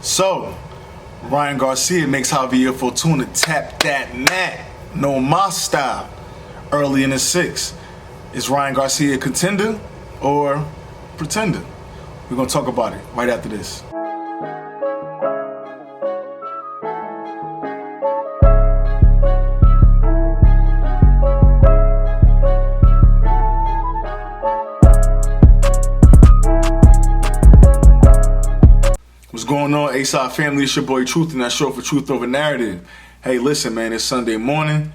So, Ryan Garcia makes Javier Fortuna tap that mat. No mas style. Early in the sixth. Is Ryan Garcia a contender or pretender? We're going to talk about it right after this. What's going on, A-Side family? It's your boy Truth, and that's short for Truth Over Narrative. Hey, listen, man, it's Sunday morning.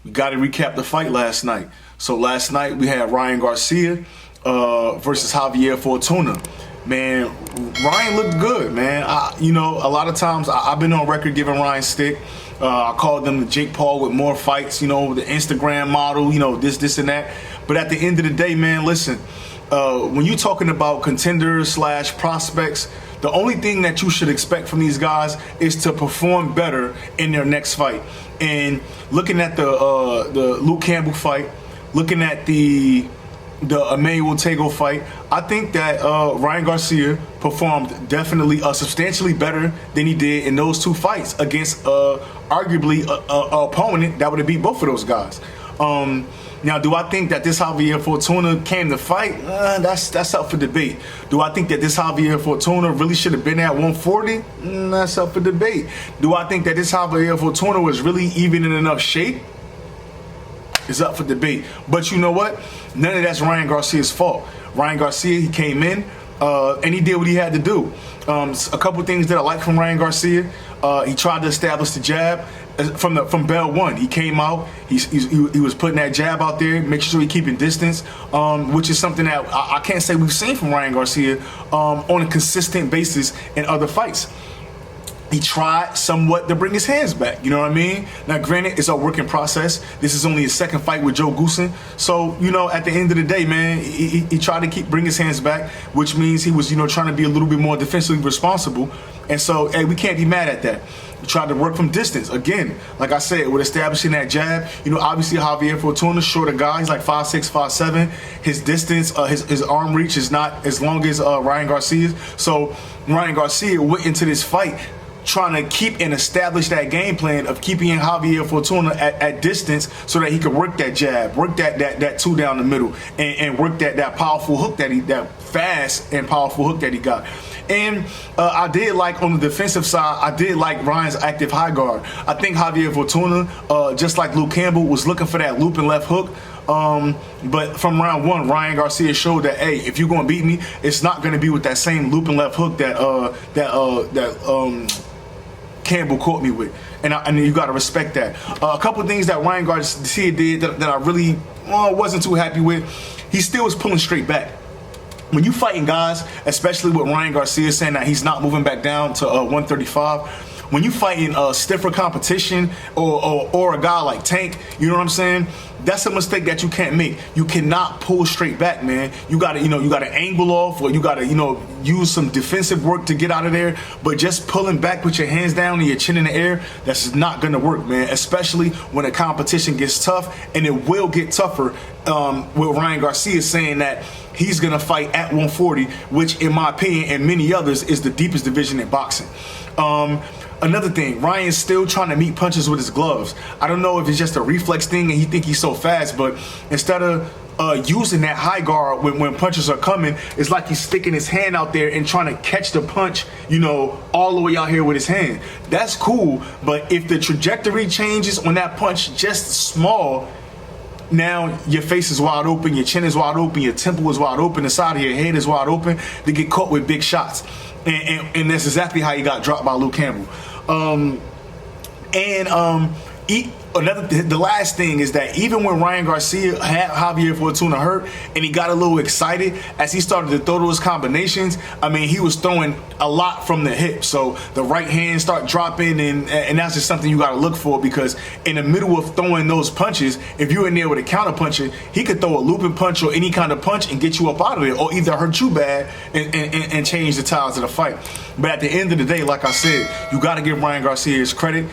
We got to recap the fight last night. So last night we had Ryan Garcia versus Javier Fortuna. Man, Ryan looked good, man. A lot of times I've been on record giving Ryan stick. I called them the Jake Paul with more fights, the Instagram model, this and that. But at the end of the day, man, listen, when you're talking about contenders / prospects, the only thing that you should expect from these guys is to perform better in their next fight. And looking at the Luke Campbell fight, looking at the Emmanuel Tego fight, I think that Ryan Garcia performed definitely substantially better than he did in those two fights against arguably an opponent that would have beat both of those guys. Now, do I think that this Javier Fortuna came to fight? That's up for debate. Do I think that this Javier Fortuna really should have been at 140? That's up for debate. Do I think that this Javier Fortuna was really even in enough shape? It's up for debate. But you know what? None of that's Ryan Garcia's fault. Ryan Garcia, he came in and he did what he had to do. A couple things that I like from Ryan Garcia. He tried to establish the jab from bell one. He came out. He was putting that jab out there, making sure he keeping distance, which is something that I can't say we've seen from Ryan Garcia on a consistent basis in other fights. He tried somewhat to bring his hands back, you know what I mean? Now, granted, it's a working process. This is only his second fight with Joe Goossen. So, at the end of the day, man, he tried to bring his hands back, which means he was, trying to be a little bit more defensively responsible. And so, hey, we can't be mad at that. He tried to work from distance. Again, like I said, with establishing that jab, obviously Javier Fortuna, shorter guy, he's like 5'6", 5'7". His distance, his arm reach is not as long as Ryan Garcia's. So, Ryan Garcia went into this fight trying to keep and establish that game plan of keeping Javier Fortuna at distance so that he could work that jab, work that two down the middle, and work that powerful hook that fast and powerful hook that he got. And I did like on the defensive side, I did like Ryan's active high guard. I think Javier Fortuna, just like Luke Campbell, was looking for that loop and left hook. But from round one, Ryan Garcia showed that, hey, if you're going to beat me, it's not going to be with that same loop and left hook that Campbell caught me with, and you got to respect that. A couple things that Ryan Garcia did that I really wasn't too happy with. He still was pulling straight back. When you fighting guys, especially with Ryan Garcia saying that he's not moving back down to 135. When you fighting stiffer competition or a guy like Tank, you know what I'm saying? That's a mistake that you can't make. You cannot pull straight back, man. You gotta, you gotta angle off, or you gotta, use some defensive work to get out of there. But just pulling back with your hands down and your chin in the air, that's not gonna work, man. Especially when the competition gets tough, and it will get tougher. With Ryan Garcia saying that he's gonna fight at 140, which, in my opinion, and many others, is the deepest division in boxing. Another thing, Ryan's still trying to meet punches with his gloves. I don't know if it's just a reflex thing and he think he's so fast, but instead of using that high guard when punches are coming, it's like he's sticking his hand out there and trying to catch the punch, all the way out here with his hand. That's cool, but if the trajectory changes on that punch just small, now your face is wide open, your chin is wide open, your temple is wide open, the side of your head is wide open to get caught with big shots. And that's exactly how he got dropped by Luke Campbell. The last thing is that even when Ryan Garcia had Javier Fortuna hurt and he got a little excited as he started to throw those combinations, he was throwing a lot from the hip. So the right hand start dropping, and that's just something you got to look for, because in the middle of throwing those punches, if you're in there with a counter puncher, he could throw a looping punch or any kind of punch and get you up out of it, or either hurt you bad and change the tides of the fight. But at the end of the day, like I said, you got to give Ryan Garcia his credit.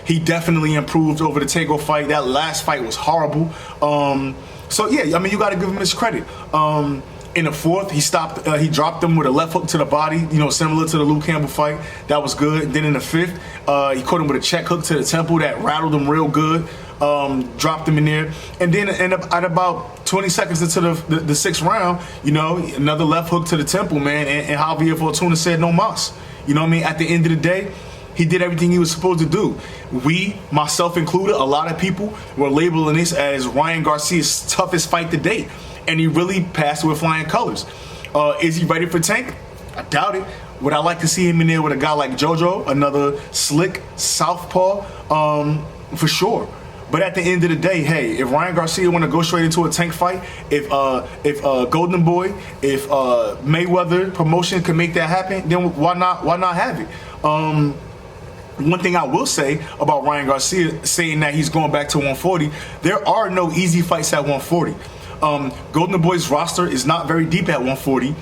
He definitely improved over the Tego fight. That last fight was horrible. So yeah, you got to give him his credit. In the fourth, he dropped him with a left hook to the body, similar to the Luke Campbell fight. That was good. Then in the fifth, he caught him with a check hook to the temple that rattled him real good. Dropped him in there. And then at about 20 seconds into the sixth round, another left hook to the temple, man. And Javier Fortuna said no mas. You know what I mean? At the end of the day, he did everything he was supposed to do. We, myself included, a lot of people were labeling this as Ryan Garcia's toughest fight to date. And he really passed with flying colors. Is he ready for Tank? I doubt it. Would I like to see him in there with a guy like JoJo, another slick southpaw? For sure. But at the end of the day, hey, if Ryan Garcia want to go straight into a Tank fight, if Golden Boy, if Mayweather promotion can make that happen, then why not have it? One thing I will say about Ryan Garcia saying that he's going back to 140, there are no easy fights at 140. Golden Boy's roster is not very deep at 140.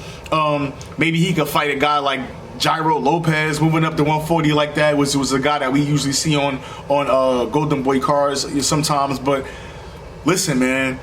Maybe he could fight a guy like Jairo Lopez moving up to 140 like that, which was a guy that we usually see on Golden Boy cards sometimes. But listen, man,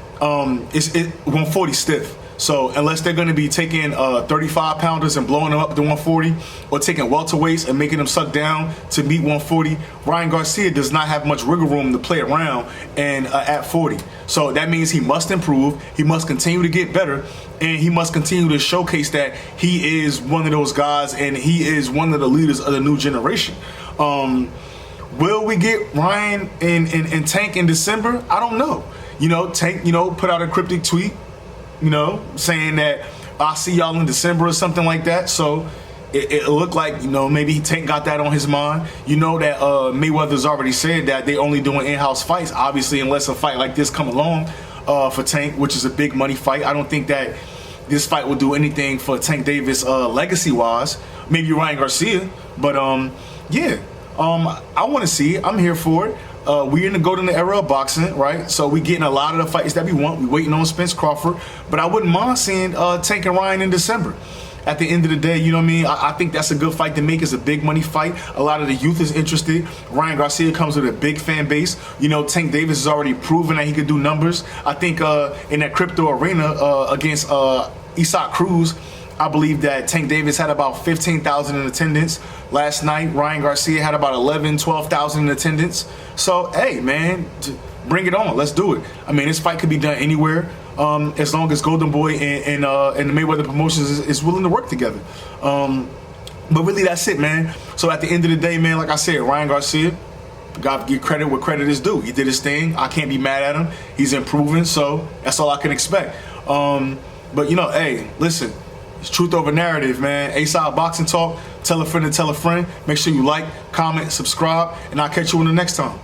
it's 140 stiff. So unless they're going to be taking 35 pounders and blowing them up to 140, or taking welterweights and making them suck down to meet 140, Ryan Garcia does not have much wiggle room to play around and at 40. So that means he must improve, he must continue to get better, and he must continue to showcase that he is one of those guys and he is one of the leaders of the new generation. Will we get Ryan and Tank in December? I don't know. Tank, put out a cryptic tweet, saying that I'll see y'all in December or something like that. So it looked like, maybe Tank got that on his mind. That Mayweather's already said that they only doing in-house fights, obviously, unless a fight like this come along for Tank, which is a big money fight. I don't think that this fight will do anything for Tank Davis legacy-wise. Maybe Ryan Garcia, but yeah. I want to see it. I'm here for it. We're in the golden era of boxing, right? So we getting a lot of the fights that we want. We waiting on Spence Crawford, but I wouldn't mind seeing Tank and Ryan in December. At the end of the day, you know what I mean? I think that's a good fight to make. It's a big money fight. A lot of the youth is interested. Ryan Garcia comes with a big fan base. Tank Davis has already proven that he could do numbers. I think in that crypto arena against Isaac Cruz, I believe that Tank Davis had about 15,000 in attendance last night. Ryan Garcia had about 11, 12,000 in attendance. So, hey, man, bring it on. Let's do it. I mean, this fight could be done anywhere as long as Golden Boy and the Mayweather Promotions is willing to work together. But really, that's it, man. So at the end of the day, man, like I said, Ryan Garcia, got to give credit where credit is due. He did his thing. I can't be mad at him. He's improving, so that's all I can expect. But, hey, listen. It's truth over narrative, man. A-Side Boxing Talk. Tell a friend to tell a friend. Make sure you like, comment, subscribe, and I'll catch you in the next time.